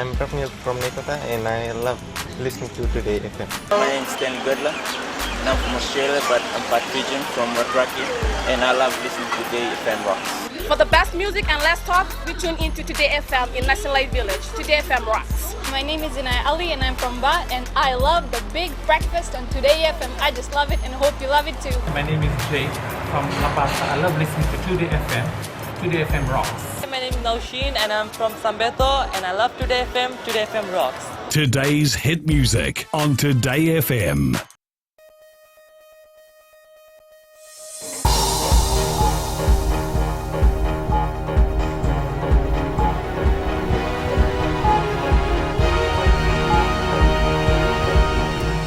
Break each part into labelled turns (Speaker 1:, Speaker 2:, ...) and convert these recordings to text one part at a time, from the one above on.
Speaker 1: I'm from Nekota and I love listening to Today FM.
Speaker 2: My name is Ken Godler and I'm from Australia, but I'm part Fijian from Watraki, and I love listening to Today FM Rocks.
Speaker 3: For the best music and less talk, we tune in to Today FM in National Village. Today FM rocks.
Speaker 4: My name is Inai Ali and I'm from Ba, and I love the big breakfast on Today FM. I just love it and hope you love it too.
Speaker 5: My name is Jay from La Paz. I love listening to Today FM. Today FM rocks.
Speaker 6: My name is Naushin and I'm from Sambeto, and I love Today FM. Today FM rocks.
Speaker 7: Today's hit music on Today FM.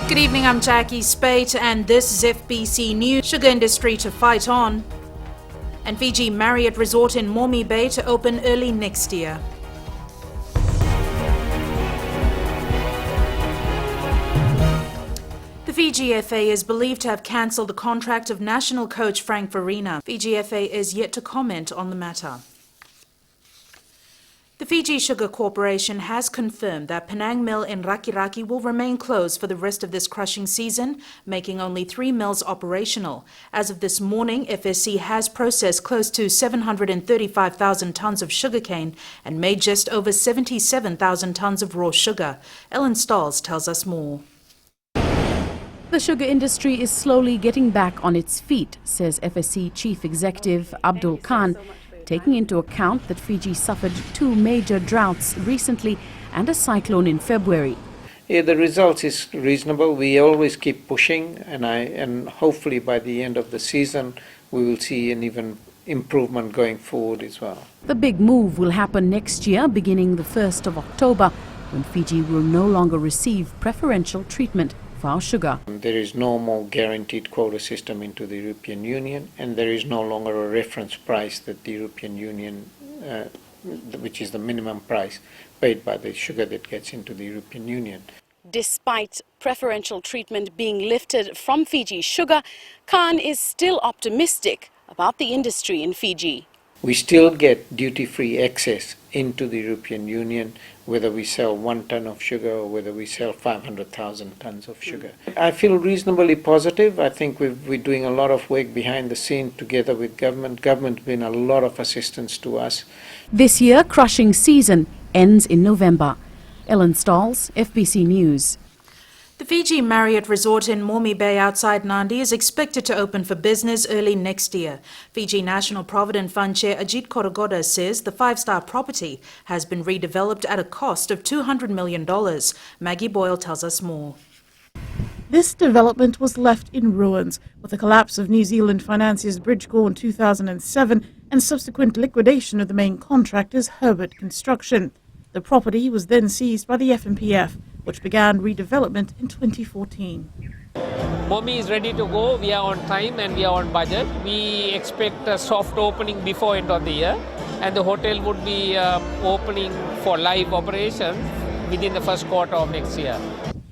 Speaker 8: Good evening, I'm Jackie Spate and this is FBC News. Sugar industry to fight on. And Fiji Marriott Resort in Mormi Bay to open early next year. The Fiji FA is believed to have cancelled the contract of national coach Frank Farina. Fiji FA is yet to comment on the matter. The Fiji Sugar Corporation has confirmed that Penang Mill in Rakiraki will remain closed for the rest of this crushing season, making only 3 mills operational. As of this morning, FSC has processed close to 735,000 tonnes of sugarcane and made just over 77,000 tonnes of raw sugar. Ellen Stalls tells us more.
Speaker 9: The sugar industry is slowly getting back on its feet, says FSC Chief Executive Abdul Khan, taking into account that Fiji suffered 2 major droughts recently and a cyclone in February.
Speaker 10: Yeah, the results is reasonable. We always keep pushing, and hopefully by the end of the season we will see an even improvement going forward as well.
Speaker 9: The big move will happen next year, beginning the 1st of October, when Fiji will no longer receive preferential treatment for our sugar.
Speaker 10: There is no more guaranteed quota system into the European Union, and there is no longer a reference price that the European Union, which is the minimum price paid by the sugar that gets into the European Union.
Speaker 11: Despite preferential treatment being lifted from Fiji sugar, Khan is still optimistic about the industry in Fiji.
Speaker 10: We still get duty-free access into the European Union, whether we sell 1 ton of sugar or whether we sell 500,000 tons of sugar. I feel reasonably positive. I think we're doing a lot of work behind the scene together with government. Government's been a lot of assistance to us.
Speaker 9: This year, crushing season ends in November. Ellen Stalls, FBC News.
Speaker 8: The Fiji Marriott Resort in Mormi Bay outside Nadi is expected to open for business early next year. Fiji National Provident Fund Chair Ajit Korogoda says the 5-star property has been redeveloped at a cost of $200 million. Maggie Boyle tells us more.
Speaker 12: This development was left in ruins with the collapse of New Zealand financiers Bridgecore in 2007 and subsequent liquidation of the main contractors Herbert Construction. The property was then seized by the FMPF, which began redevelopment in 2014.
Speaker 5: Mormi is ready to go. We are on time and we are on budget. We expect a soft opening before end of the year, and the hotel would be opening for live operations within the first quarter of next year.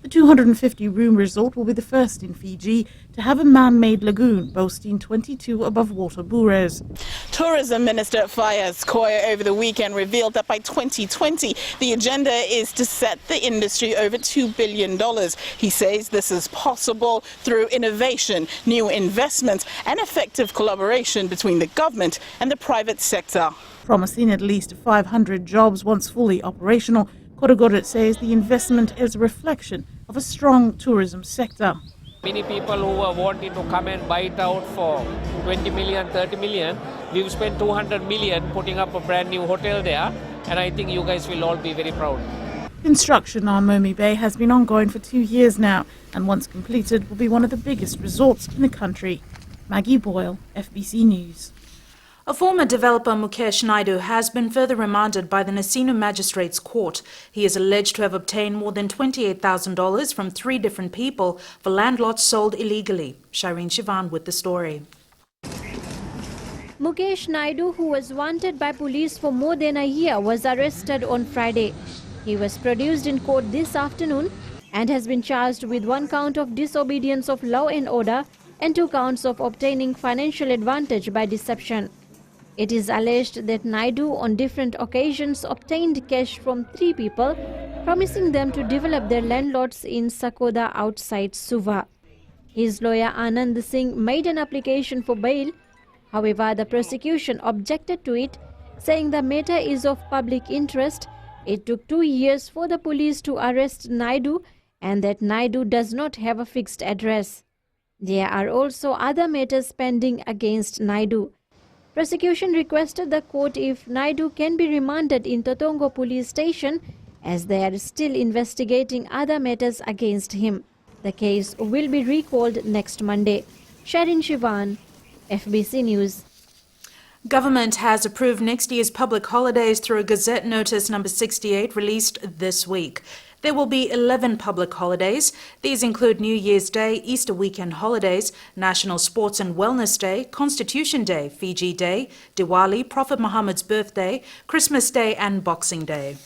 Speaker 12: The 250-room resort will be the first in Fiji to have a man-made lagoon boasting 22 above-water bures.
Speaker 13: Tourism Minister Fayez Koya over the weekend revealed that by 2020, the agenda is to set the industry over $2 billion. He says this is possible through innovation, new investments, and effective collaboration between the government and the private sector.
Speaker 12: Promising at least 500 jobs once fully operational, Korogoda says the investment is a reflection of a strong tourism sector.
Speaker 5: Many people who are wanting to come and buy it out for 20 million, 30 million, we've spent 200 million putting up a brand new hotel there, and I think you guys will all be very proud.
Speaker 12: Construction on Mormi Bay has been ongoing for 2 years now, and once completed will be one of the biggest resorts in the country. Maggie Boyle, FBC News.
Speaker 8: A former developer, Mukesh Naidu, has been further remanded by the Nasinu Magistrates Court. He is alleged to have obtained more than $28,000 from 3 different people for land lots sold illegally. Shireen Shivan with the story.
Speaker 14: Mukesh Naidu, who was wanted by police for more than a year, was arrested on Friday. He was produced in court this afternoon and has been charged with 1 count of disobedience of law and order and 2 counts of obtaining financial advantage by deception. It is alleged that Naidu on different occasions obtained cash from 3 people, promising them to develop their landlots in Sakoda outside Suva. His lawyer Anand Singh made an application for bail. However, the prosecution objected to it, saying the matter is of public interest. It took 2 years for the police to arrest Naidu and that Naidu does not have a fixed address. There are also other matters pending against Naidu. Prosecution requested the court if Naidu can be remanded in Totongo police station as they are still investigating other matters against him. The case will be recalled next Monday. Sharin Shivan, FBC News.
Speaker 8: Government has approved next year's public holidays through a Gazette Notice number 68 released this week. There will be 11 public holidays. These include New Year's Day, Easter weekend holidays, National Sports and Wellness Day, Constitution Day, Fiji Day, Diwali, Prophet Muhammad's birthday, Christmas Day and Boxing Day.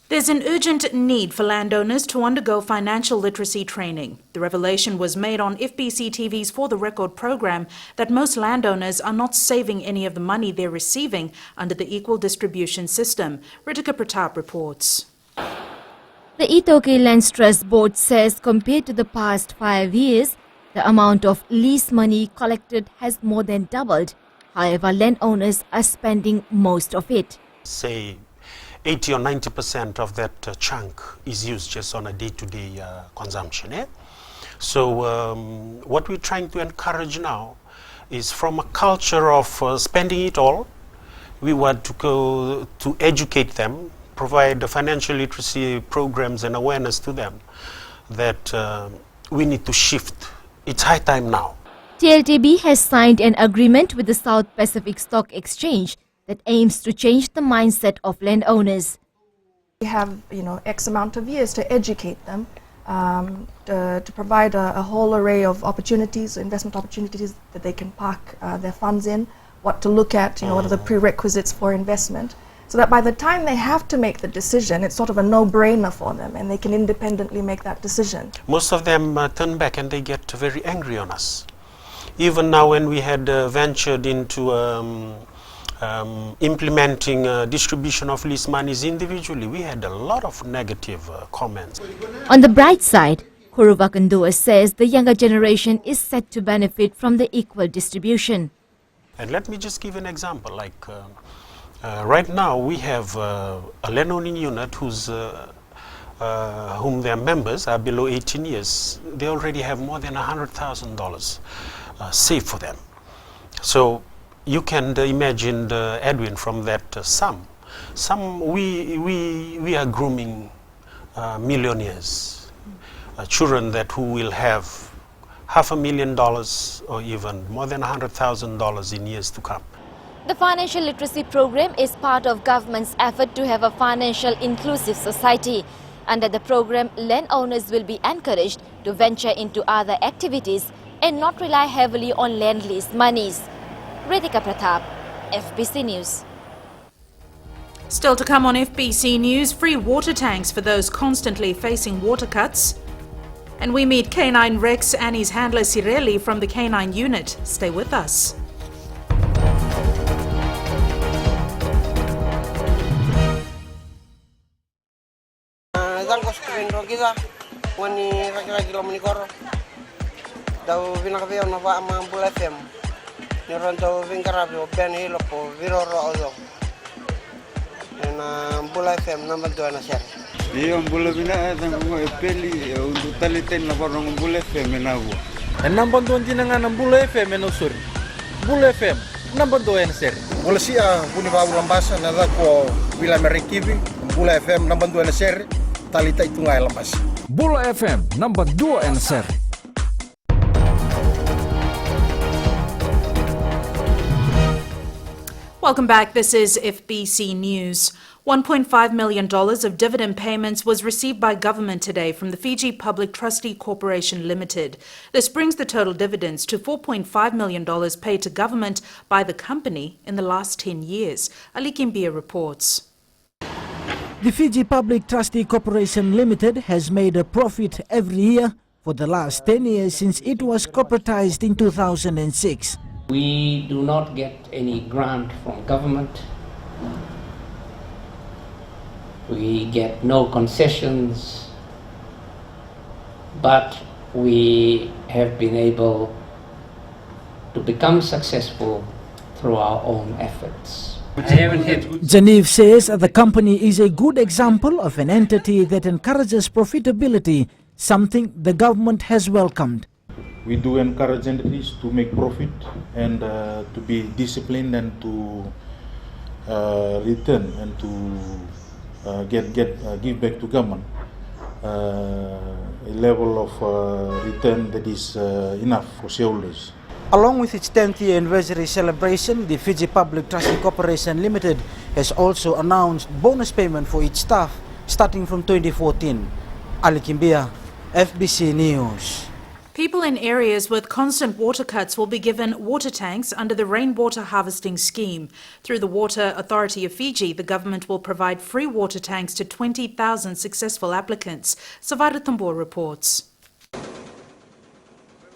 Speaker 8: There's an urgent need for landowners to undergo financial literacy training. The revelation was made on FBCTV's For the Record program that most landowners are not saving any of the money they're receiving under the equal distribution system. Ritika Pratap reports.
Speaker 15: The Itoke Land Trust Board says compared to the past 5 years, the amount of lease money collected has more than doubled. However, landowners are spending most of it.
Speaker 16: Say 80 or 90% of that chunk is used just on a day-to-day consumption. So what we're trying to encourage now is from a culture of spending it all, we want to go to educate them, provide the financial literacy programs and awareness to them that we need to shift. It's high time now.
Speaker 15: TLTB has signed an agreement with the South Pacific Stock Exchange that aims to change the mindset of landowners.
Speaker 17: We have, X amount of years to educate them, to provide a whole array of opportunities, investment opportunities that they can park their funds in, what to look at, what are the prerequisites for investment, so that by the time they have to make the decision, it's sort of a no-brainer for them and they can independently make that decision.
Speaker 16: Most of them turn back and they get very angry on us. Even now when we had ventured into implementing distribution of lease monies individually, we had a lot of negative comments.
Speaker 15: On the bright side, Kuruvakandua says the younger generation is set to benefit from the equal distribution.
Speaker 16: And let me just give an example. Like right now we have a landowning unit whose whom their members are below 18 years. They already have more than $100,000 saved for them. So you can imagine Edwin from that sum. We are grooming millionaires, children who will have $500,000 or even more than $100,000 in years to come.
Speaker 15: The financial literacy program is part of government's effort to have a financial inclusive society. Under the program, landowners will be encouraged to venture into other activities and not rely heavily on land lease monies. Ritika Pratap, FBC News.
Speaker 8: Still to come on FBC News, free water tanks for those constantly facing water cuts. And we meet K9 Rex and his handler Sireli from the K9 unit. Stay with us.
Speaker 18: Iyo mbula bina tangu epeli untuk taliten la borong mbula FM na go.
Speaker 19: Nambon tuan tinangan mbula FM no sur. Mbula FM nambon tuan ser.
Speaker 20: Mbula sia puni ba ulambasa na ko wila merikibi mbula FM nambon tuan ser talita itungai lambas.
Speaker 21: Mbula FM nambon 2 ser.
Speaker 8: Welcome back. This is FBC News. $1.5 million of dividend payments was received by government today from the Fiji Public Trustee Corporation Limited. This brings the total dividends to $4.5 million paid to government by the company in the last 10 years. Ali Kimbia reports.
Speaker 22: The Fiji Public Trustee Corporation Limited has made a profit every year for the last 10 years since it was corporatized in 2006.
Speaker 5: We do not get any grant from government. We get no concessions, but we have been able to become successful through our own efforts.
Speaker 22: Genevieve says the company is a good example of an entity that encourages profitability, something the government has welcomed.
Speaker 1: We do encourage entities to make profit and to be disciplined and to return and to give back to government a level of return that is enough for shareholders.
Speaker 22: Along with its 10th year anniversary celebration, the Fiji Public Trustee Corporation Limited has also announced bonus payment for its staff starting from 2014. Ali Kimbia, FBC News.
Speaker 8: People in areas with constant water cuts will be given water tanks under the rainwater harvesting scheme. Through the Water Authority of Fiji, the government will provide free water tanks to 20,000 successful applicants. Savara Tambor reports.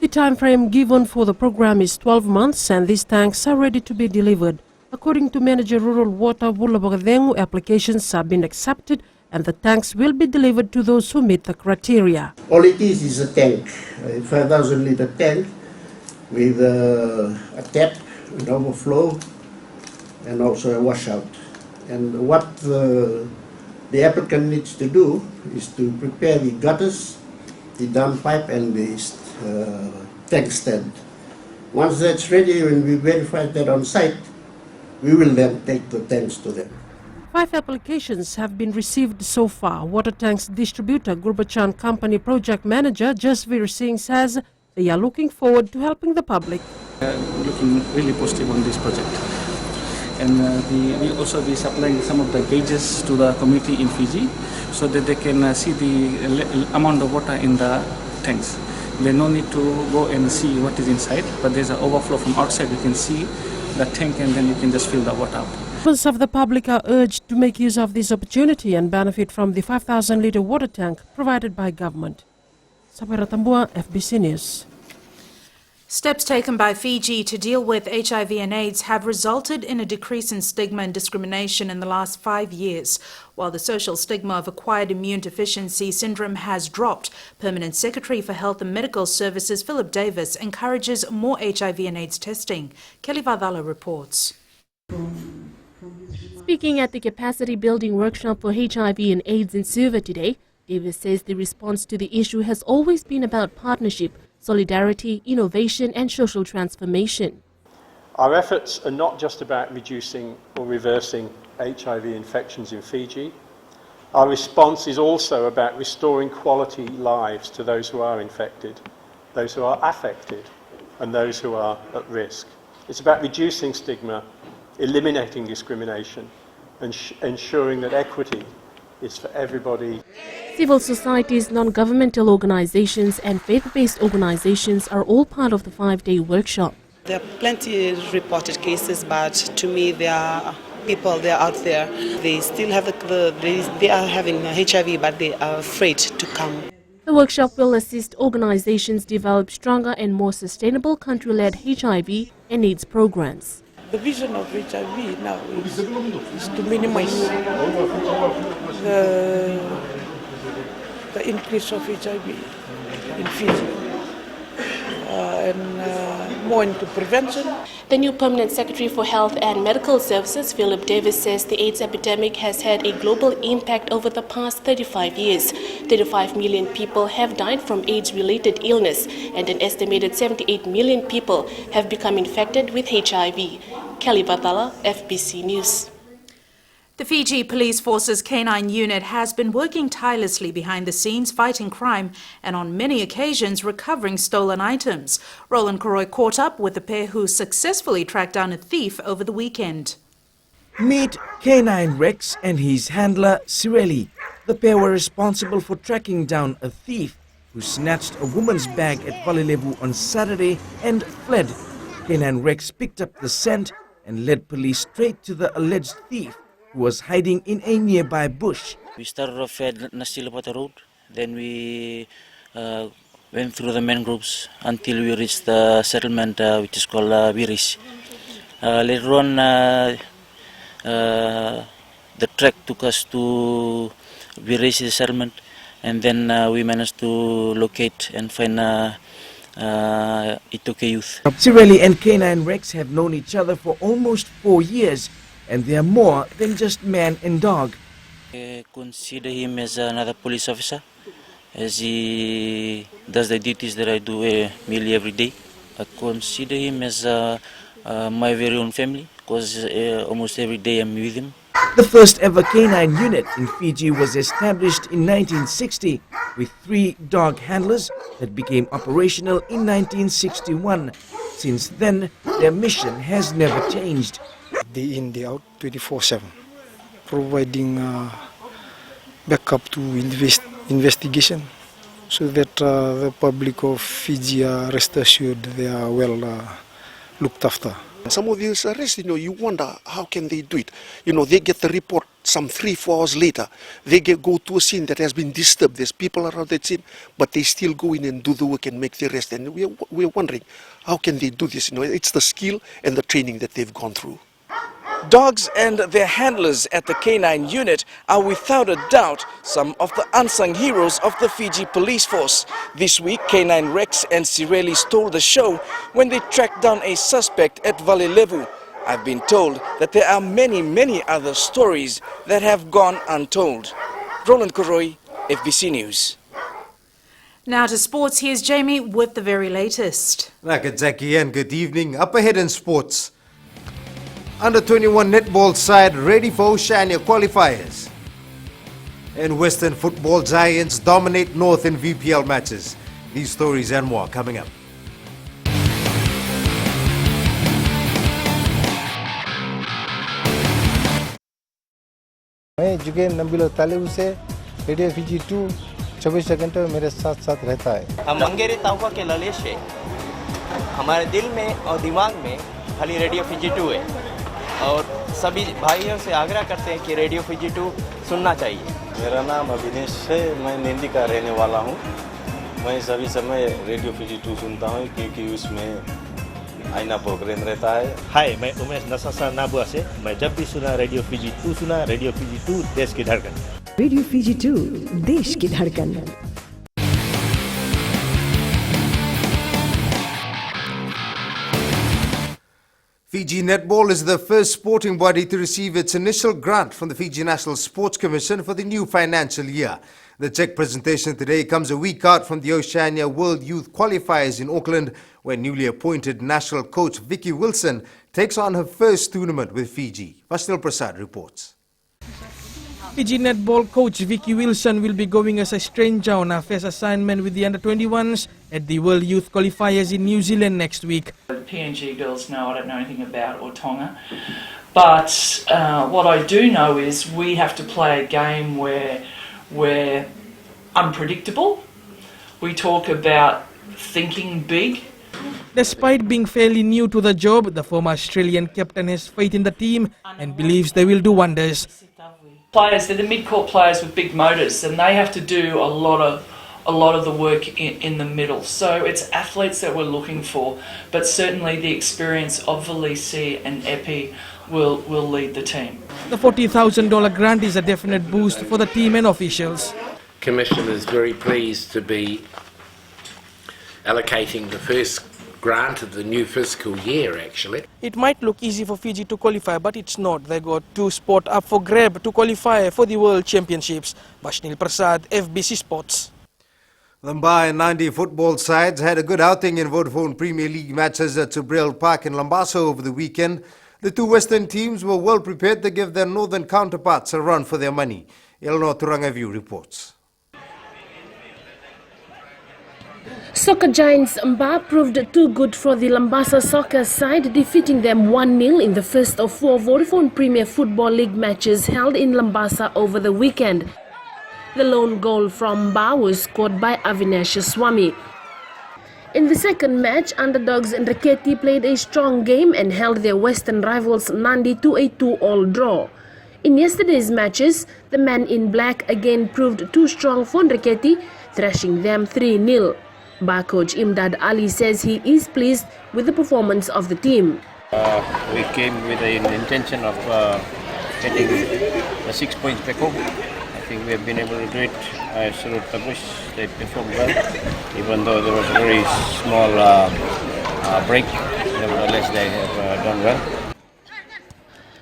Speaker 2: The time frame given for the program is 12 months and these tanks are ready to be delivered. According to Manager Rural Water Wulabagadhengu, applications have been accepted and the tanks will be delivered to those who meet the criteria.
Speaker 23: All it is a tank, a 5,000 litre tank with a tap, an overflow and also a washout. And what the applicant needs to do is to prepare the gutters, the down pipe and the tank stand. Once that's ready, when we verify that on site, we will then take the tanks to them.
Speaker 2: 5 applications have been received so far. Water tanks distributor Gurbachan Company project manager Jasveer Singh says they are looking forward to helping the public.
Speaker 24: Looking really positive on this project. And we also be supplying some of the gauges to the community in Fiji so that they can see the amount of water in the tanks. There's no need to go and see what is inside, but there's an overflow from outside. You can see the tank and then you can just fill the water up.
Speaker 2: Members of the public are urged to make use of this opportunity and benefit from the 5,000 litre water tank provided by government. Sabira Tambua, FBC News.
Speaker 8: Steps taken by Fiji to deal with HIV and AIDS have resulted in a decrease in stigma and discrimination in the last 5 years. While the social stigma of acquired immune deficiency syndrome has dropped, Permanent Secretary for Health and Medical Services Philip Davis encourages more HIV and AIDS testing. Kelly Vadala reports.
Speaker 25: Speaking at the capacity building workshop for HIV and AIDS in Suva today, Davis says the response to the issue has always been about partnership, solidarity, innovation and social transformation.
Speaker 26: Our efforts are not just about reducing or reversing HIV infections in Fiji. Our response is also about restoring quality lives to those who are infected, those who are affected and those who are at risk. It's about reducing stigma, eliminating discrimination and ensuring that equity is for everybody.
Speaker 25: Civil societies, non-governmental organizations and faith-based organizations are all part of the 5-day workshop.
Speaker 27: There are plenty of reported cases, but to me there are people there out there. They still have they are having HIV, but they are afraid to come.
Speaker 25: The workshop will assist organizations develop stronger and more sustainable country-led HIV and AIDS programs.
Speaker 28: The vision of HIV now is to minimize the increase of HIV in Fiji and more into prevention.
Speaker 25: The new Permanent Secretary for Health and Medical Services, Philip Davis, says the AIDS epidemic has had a global impact over the past 35 years. 35 million people have died from AIDS-related illness and an estimated 78 million people have become infected with HIV. Kelly Batala, FBC News.
Speaker 8: The Fiji Police Force's K9 unit has been working tirelessly behind the scenes fighting crime and on many occasions recovering stolen items. Roland Koroy caught up with the pair who successfully tracked down a thief over the weekend.
Speaker 29: Meet K9 Rex and his handler Sireli. The pair were responsible for tracking down a thief who snatched a woman's bag at Valilevu on Saturday and fled. K9 Rex picked up the scent and led police straight to the alleged thief, who was hiding in a nearby bush.
Speaker 30: We started off at Nasilapata Road, then we
Speaker 22: went through the mangroves until we reached the settlement which is called Viris. Later on, the trek took us to Viris settlement, and then we managed to locate and find Itoke youth.
Speaker 29: Cirelli and K9 Rex have known each other for almost 4 years, and they are more than just man and dog.
Speaker 22: I consider him as another police officer, as he does the duties that I do nearly every day. I consider him as my very own family, because almost every day I'm with him.
Speaker 29: The first ever K9 unit in Fiji was established in 1960 with 3 dog handlers that became operational in 1961. Since then, their mission has never changed.
Speaker 3: Day in, day out, 24/7, providing backup to investigation, so that the public of Fiji are rest assured they are well looked after.
Speaker 4: Some of these arrests, you wonder how can they do it. They get the report some 3-4 hours later. They go to a scene that has been disturbed. There's people around that scene, but they still go in and do the work and make the arrest. And we're wondering, how can they do this? It's the skill and the training that they've gone through.
Speaker 29: Dogs and their handlers at the K9 unit are without a doubt some of the unsung heroes of the Fiji police force. This week, K9 Rex and Cirelli stole the show when they tracked down a suspect at Valilevu. I've been told that there are many other stories that have gone untold. Roland Koroi, FBC News.
Speaker 8: Now to sports, here's Jamie with the very latest.
Speaker 6: Nakadzaki and good evening. Up ahead in sports. Under-21 netball side ready for Oceania qualifiers. And Western football giants dominate North in VPL matches. These stories and more coming up.
Speaker 7: मैं जुगेन नंबिलो तालेबू से radio FIJI 2 24 घंटे मेरे साथ रहता है।
Speaker 9: हम मंगेरी ताउका के ललेश है। हमारे दिल में और दिमाग में खाली रेडियो FIJI 2 है और सभी भाइयों से आग्रह करते हैं कि रेडियो FIJI 2 सुनना चाहिए।
Speaker 10: मेरा नाम अभिनेश है, मैं निंदी का रहने वाला हूँ। मैं सभी समय रेडियो FIJI 2 सुनता हूँ क्योंकि उसमें आईना प्रोग्राम रहता है।
Speaker 11: हाय, मैं उमेश नसासा नाबुआ से। मैं जब भी सुना रेडियो FIJI 2 सुना, रेडियो FIJI 2 देश की धड़कन।
Speaker 12: रेडियो FIJI 2 देश की धड़कन।
Speaker 6: Fiji Netball is the first sporting body to receive its initial grant from the Fiji National Sports Commission for the new financial year. The check presentation today comes a week out from the Oceania World Youth Qualifiers in Auckland, where newly appointed national coach Vicky Wilson takes on her first tournament with Fiji. Vasnil Prasad reports.
Speaker 29: Fiji netball coach Vicky Wilson will be going as a stranger on a first assignment with the under-21s at the World Youth Qualifiers in New Zealand next week.
Speaker 13: The PNG girls know I don't know anything about or Tonga, but what I do know is we have to play a game where we're unpredictable. We talk about thinking big.
Speaker 29: Despite being fairly new to the job, the former Australian captain has faith in the team and believes they will do wonders.
Speaker 13: Players, they're the mid-court players with big motors, and they have to do a lot of the work in the middle. So it's athletes that we're looking for, but certainly the experience of Valisi and Epi will lead the team.
Speaker 29: The $40,000 grant is a definite boost for the team and officials.
Speaker 30: Commission is very pleased to be allocating the first grant of the new fiscal year, actually.
Speaker 29: It might look easy for Fiji to qualify, but it's not. They got 2 spots up for grab to qualify for the World Championships. Vasnil Prasad, FBC Sports.
Speaker 6: Lamba and Nandi football sides had a good outing in Vodafone Premier League matches at Subrel Park in Lambasa over the weekend. The 2 Western teams were well prepared to give their northern counterparts a run for their money. Eleanor Turangaview reports.
Speaker 31: Soccer giants Mba proved too good for the Lambasa soccer side, defeating them 1-0 in the first of 4 Vodafone Premier Football League matches held in Lambasa over the weekend. The lone goal from Mba was scored by Avinash Swami. In the second match, underdogs Ndreketi played a strong game and held their western rivals Nandi to a 2-all draw. In yesterday's matches, the men in black again proved too strong for Ndreketi, thrashing them 3-0. Bar coach Imdad Ali says he is pleased with the performance of the team.
Speaker 1: We came with an intention of getting the 6 points back home. I think we have been able to do it. I salute the boys, they performed well, even though there was a very small break. Nevertheless, they have done well.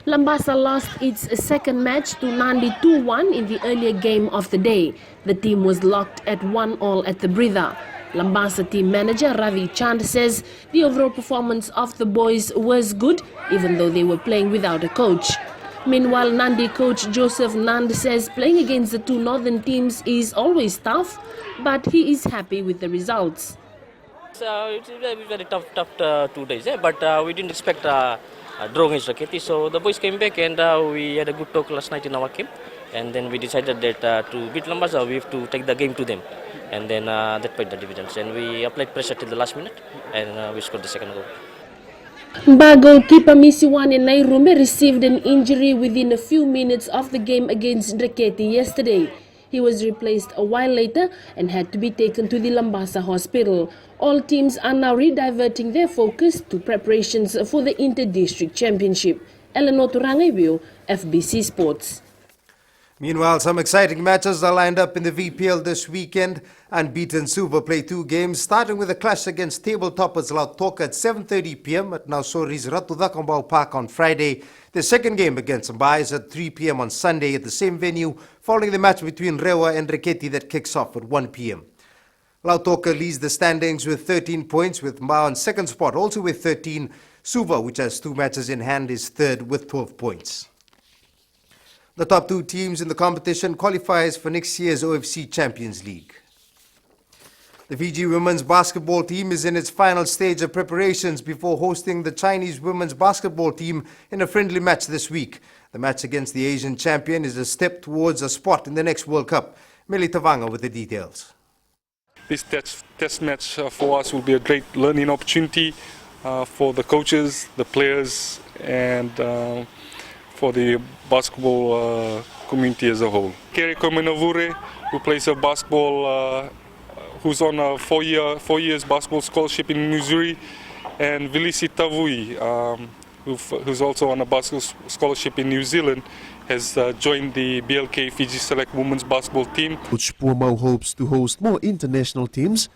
Speaker 31: Lambasa lost its second match to Nandi 2-1 in the earlier game of the day. The team was locked at 1-1 at the breather. Lambasa team manager Ravi Chand says the overall performance of the boys was good, even though they were playing without a coach. Meanwhile, Nandi coach Joseph Nand says playing against the two northern teams is always tough, but he is happy with the results.
Speaker 5: It's very tough 2 days, but we didn't expect draw against Raketi, so the boys came back and we had a good talk last night in our camp, and then we decided that to beat Lambasa we have to take the game to them, and then that paid the dividends, and we applied pressure till the last minute and we scored the second goal.
Speaker 31: Bar goalkeeper Misiwane Nairume received an injury within a few minutes of the game against Raketi yesterday. He was replaced a while later and had to be taken to the Lambasa hospital. All teams are now rediverting their focus to preparations for the Inter-District Championship. Eleanor Turangaiwio, FBC Sports.
Speaker 6: Meanwhile, some exciting matches are lined up in the VPL this weekend. Unbeaten Suva play 2 games, starting with a clash against table toppers Lautoka at 7:30 p.m. at Nausori's Ratudakambao Park on Friday. The second game against Mbai is at 3 p.m. on Sunday at the same venue, following the match between Rewa and Raketi that kicks off at 1 p.m. Lautoka leads the standings with 13 points, with Mbai on second spot also with 13. Suva, which has 2 matches in hand, is third with 12 points. The top 2 teams in the competition qualifies for next year's OFC Champions League. The Fiji women's basketball team is in its final stage of preparations before hosting the Chinese women's basketball team in a friendly match this week. The match against the Asian champion is a step towards a spot in the next World Cup. Meli Tavanga with the details.
Speaker 14: This test match for us will be a great learning opportunity for the coaches, the players, and for the basketball community as a whole. Kere Komenavure, who plays a basketball, who's on a 4 years basketball scholarship in Missouri, and Vilisi Tavui, who's also on a basketball scholarship in New Zealand, has joined the BLK Fiji Select Women's Basketball team.
Speaker 15: Coach Puamau hopes to host more international teams.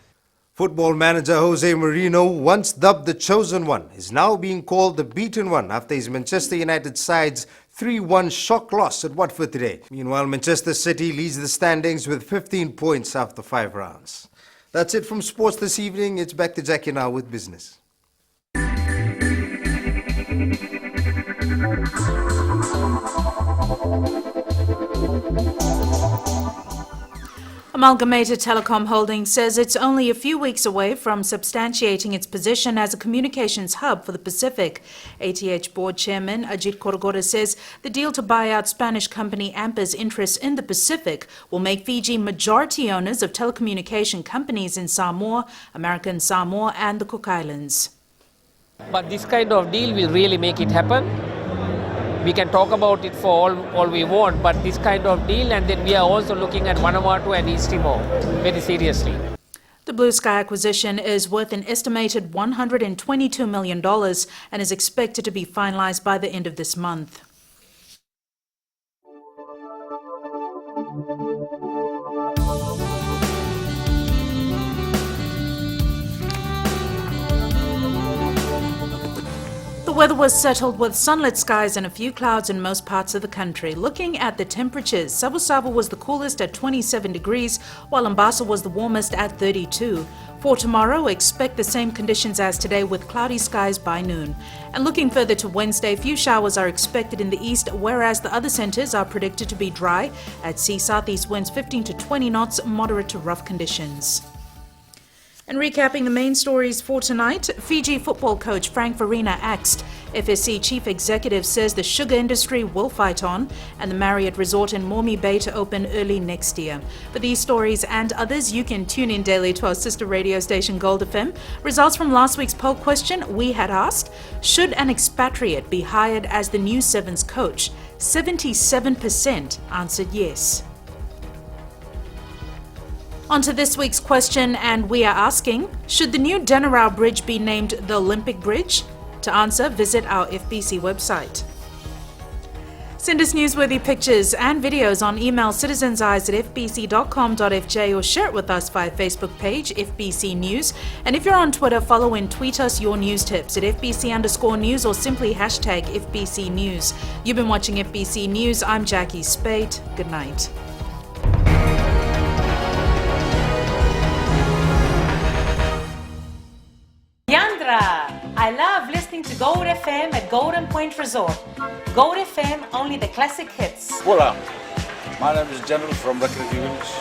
Speaker 6: Football manager Jose Marino, once dubbed the chosen one, is now being called the beaten one after his Manchester United side's 3-1 shock loss at Watford today. Meanwhile, Manchester City leads the standings with 15 points after 5 rounds. That's it from sports this evening. It's back to Jackie now with business.
Speaker 8: Amalgamated Telecom Holdings says it's only a few weeks away from substantiating its position as a communications hub for the Pacific. ATH board chairman Ajit Korogora says the deal to buy out Spanish company AMPA's interests in the Pacific will make Fiji majority owners of telecommunication companies in Samoa, American Samoa and the Cook Islands.
Speaker 16: But this kind of deal will really make it happen. We can talk about it for all we want, but this kind of deal, and then we are also looking at Vanuatu and East Timor very seriously.
Speaker 8: The Blue Sky acquisition is worth an estimated $122 million and is expected to be finalized by the end of this month. The weather was settled with sunlit skies and a few clouds in most parts of the country. Looking at the temperatures, Savu was the coolest at 27 degrees, while Mombasa was the warmest at 32. For tomorrow, expect the same conditions as today with cloudy skies by noon. And looking further to Wednesday, few showers are expected in the east, whereas the other centres are predicted to be dry. At sea, southeast winds 15 to 20 knots, moderate to rough conditions. And recapping the main stories for tonight, Fiji football coach Frank Farina axed. FSC chief executive says the sugar industry will fight on, and the Marriott Resort in Mormi Bay to open early next year. For these stories and others, you can tune in daily to our sister radio station Gold FM. Results from last week's poll question, we had asked, should an expatriate be hired as the new Sevens coach? 77% answered yes. On to this week's question, and we are asking, should the new Denerau Bridge be named the Olympic Bridge? To answer, visit our FBC website. Send us newsworthy pictures and videos on email citizenseyes@fbc.com.fj or share it with us via Facebook page, FBC News. And if you're on Twitter, follow and tweet us your news tips at FBC_news or simply hashtag FBC News. You've been watching FBC News. I'm Jackie Spade. Good night.
Speaker 2: Yandra! I love listening to Gold FM at Golden Point Resort. Gold FM, only the classic hits.
Speaker 17: Hola, my name is General from Rakiraki Village.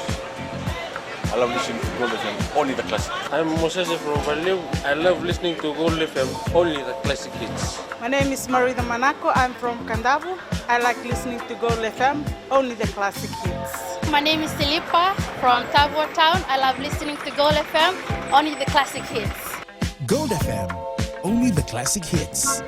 Speaker 17: I love listening to Gold FM, only the classic.
Speaker 18: I'm Moses from Value. I love listening to Gold FM, only the classic hits.
Speaker 19: My name is Marida Manako. I'm from Kandavu. I like listening to Gold FM, only the classic hits.
Speaker 20: My name is Silipa from Tavor Town. I love listening to Gold FM, only the classic hits.
Speaker 21: Gold FM, only the classic hits.